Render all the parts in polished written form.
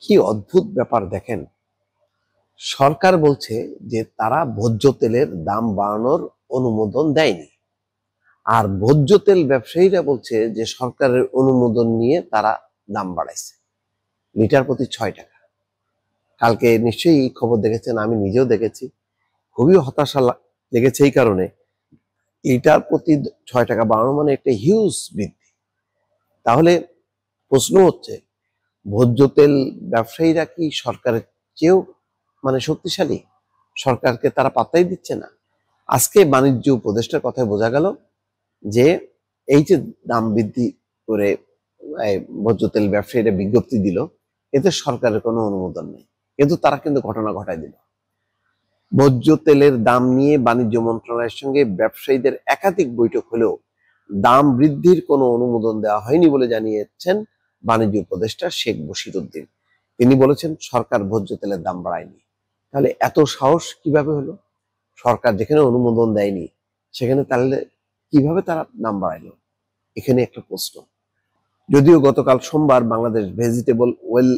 কি অদ্ভুত ব্যাপার দেখেন। সরকার বলছে যে তারা ভোজ্য তেলের দাম বাড়ানোর অনুমোদন দেয়নি, আর ভোজ্য তেল ব্যবসায়ীরা বলছে যে সরকারের অনুমোদন নিয়ে তারা দাম বাড়াইছে লিটার প্রতি 6 টাকা। কালকে নিশ্চয়ই এই খবর দেখেছেন, আমি নিজেও দেখেছি। খুবই হতাশা লেগেছে এই কারণে, লিটার প্রতি 6 টাকা বাড়ানো মানে একটা হিউজ বৃদ্ধি। তাহলে প্রশ্ন হচ্ছে, ভোজ্য তেল ব্যবসায়ীরা কি সরকারের চেয়েও শক্তিশালী? সরকারকে তারা পাত্তাই দিচ্ছে না। আজকে বাণিজ্য উপদেষ্টার কথায় বোঝা গেল যে এই যে দাম বৃদ্ধি করে ভোজ্য তেল ব্যবসায়ীরা বিজ্ঞপ্তি দিল, এতে সরকারের কোনো অনুমোদন নেই, কিন্তু তারা কিন্তু ঘটনা ঘটায় দিল। ভোজ্য তেলের দাম নিয়ে বাণিজ্য মন্ত্রণালয়ের সঙ্গে ব্যবসায়ীদের একাধিক বৈঠক হলেও দাম বৃদ্ধির কোনো অনুমোদন দেওয়া হয়নি বলে জানিয়েছেন বাণিজ্য উপদেষ্টা শেখ বশির উদ্দিন। তিনি বলেছেন সরকার ভোজ্য তেলের দাম বাড়ায়নি। তাহলে এত সাহস কিভাবে হলো? সরকার যেখানে অনুমোদন দেয়নি সেখানে তাহলে কিভাবে তারা দাম বাড়াইলো? এখানে একটা প্রশ্ন। যদিও গতকাল সোমবার Bangladesh vegetable oil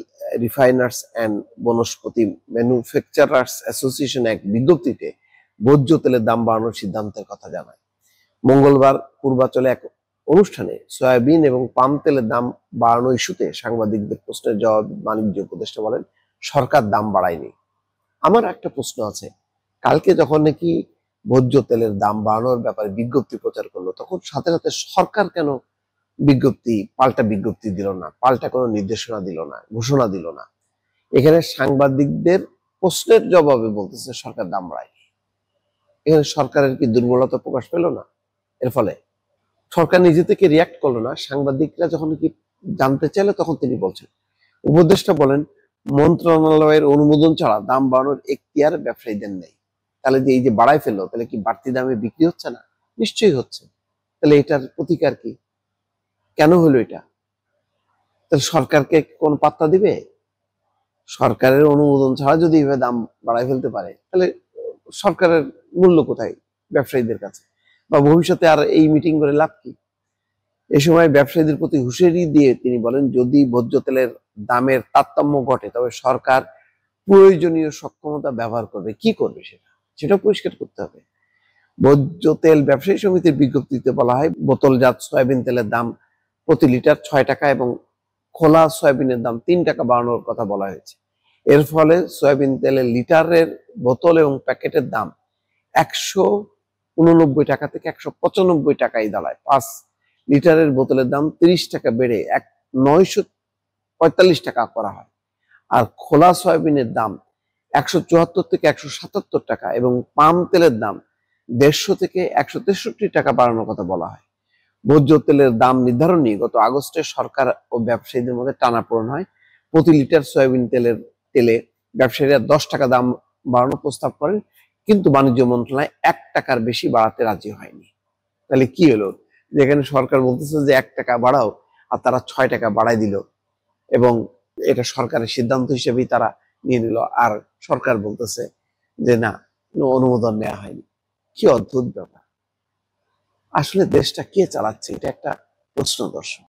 refiners and Vanaspati manufacturers association এক বিজ্ঞপ্তিতে ভোজ্য তেলের দাম বাড়ানোর সিদ্ধান্তের কথা জানায়। মঙ্গলবার পূর্বাচলে এক অনুষ্ঠানে সয়াবিন এবং পাম তেলের দাম বাড়ানো ইস্যুতে সাংবাদিকদের প্রশ্নের জবাব বাণিজ্য উপদেষ্টা বলেন সরকার দাম বাড়ায়নি। আমার একটা প্রশ্ন আছে, কালকে যখন নাকি ভোজ্য তেলের দাম বাড়ানোর ব্যাপারে বিজ্ঞপ্তি প্রচার করলো, তখন সাথে সাথে সরকার কেন পাল্টা বিজ্ঞপ্তি দিল না, পাল্টা কোনো নির্দেশনা দিল না, ঘোষণা দিল না? এখানে সাংবাদিকদের প্রশ্নের জবাবে বলতেছে সরকার দাম বাড়ায়নি। এখানে সরকারের কি দুর্বলতা প্রকাশ পেল না? এর ফলে সরকার নিজে থেকে রিয়াক্ট করলো না, সাংবাদিকরা যখন কি জানতে চাইলে তখন তিনি বলছেন। উপদেষ্টা বলেন মন্ত্রণালয়ের অনুমোদন ছাড়া দাম বাড়ানোর এখতিয়ার ব্যবসায়ীদের নেই। তাহলে যে এই যে বাড়াই ফেললো, তাহলে কি বাড়তি দামে বিক্রি হচ্ছে না? নিশ্চয়ই হচ্ছে। তাহলে এটার প্রতিকার কি? কেন হলো এটা? তাহলে সরকারকে কোন পাত্তা দিবে? সরকারের অনুমোদন ছাড়া যদি এভাবে দাম বাড়াই ফেলতে পারে, তাহলে সরকারের মূল্য কোথায় ব্যবসায়ীদের কাছে? বা ভবিষ্যতে আর এই মিটিং করে লাভ কি? এ সময় ব্যবসায়ীদের প্রতি হুঁশিয়ারি দিয়ে তিনি বলেন যদি ভোজ্য তেলের দামের তারতম্য ঘটে তবে সরকার প্রয়োজনীয় সক্ষমতা ব্যবহার করবে। কি করবে সেটা পরিষ্কার করতে হবে। ভোজ্য তেল ব্যবসায়ী সমিতির বিজ্ঞপ্তিতে বলা হয় বোতলজাত সয়াবিন তেলের দাম প্রতি লিটার 6 টাকা এবং খোলা সয়াবিনের দাম 3 টাকা বাড়ানোর কথা বলা হয়েছে। এর ফলে সয়াবিন তেলের লিটারের বোতল এবং প্যাকেটের দাম 189 টাকা থেকে 195 টাকায় দাঁড়ায়। 5 লিটারের বোতলের দাম 30 টাকা বেড়ে 945 টাকা করা হয়। আর খোলা সয়াবিনের দাম 174 থেকে 177 টাকা এবং পাম তেলের দাম 150 থেকে 163 টাকা বাড়ানোর কথা বলা হয়। ভোজ্য তেলের দাম নির্ধারণ নিয়ে গত আগস্টে সরকার ও ব্যবসায়ীদের মধ্যে টানাপোড়েন হয়। প্রতি লিটার সয়াবিন তেলে ব্যবসায়ীরা 10 টাকা দাম বাড়ানোর প্রস্তাব করেন, কিন্তু বাণিজ্য মন্ত্রণালয় 1 টাকার বেশি বাড়াতে রাজি হয়নি। তাহলে কি হলো? যেখানে সরকার বলতেছে যে 1 টাকা বাড়াও, আর তারা 6 টাকা বাড়াই দিল এবং এটা সরকারের সিদ্ধান্ত হিসেবেই তারা নিয়ে নিল, আর সরকার বলতেছে যে না, অনুমোদন নেওয়া হয়নি। কি অদ্ভুত ব্যাপার! আসলে দেশটা কে চালাচ্ছে, এটা একটা প্রশ্ন দর্শক।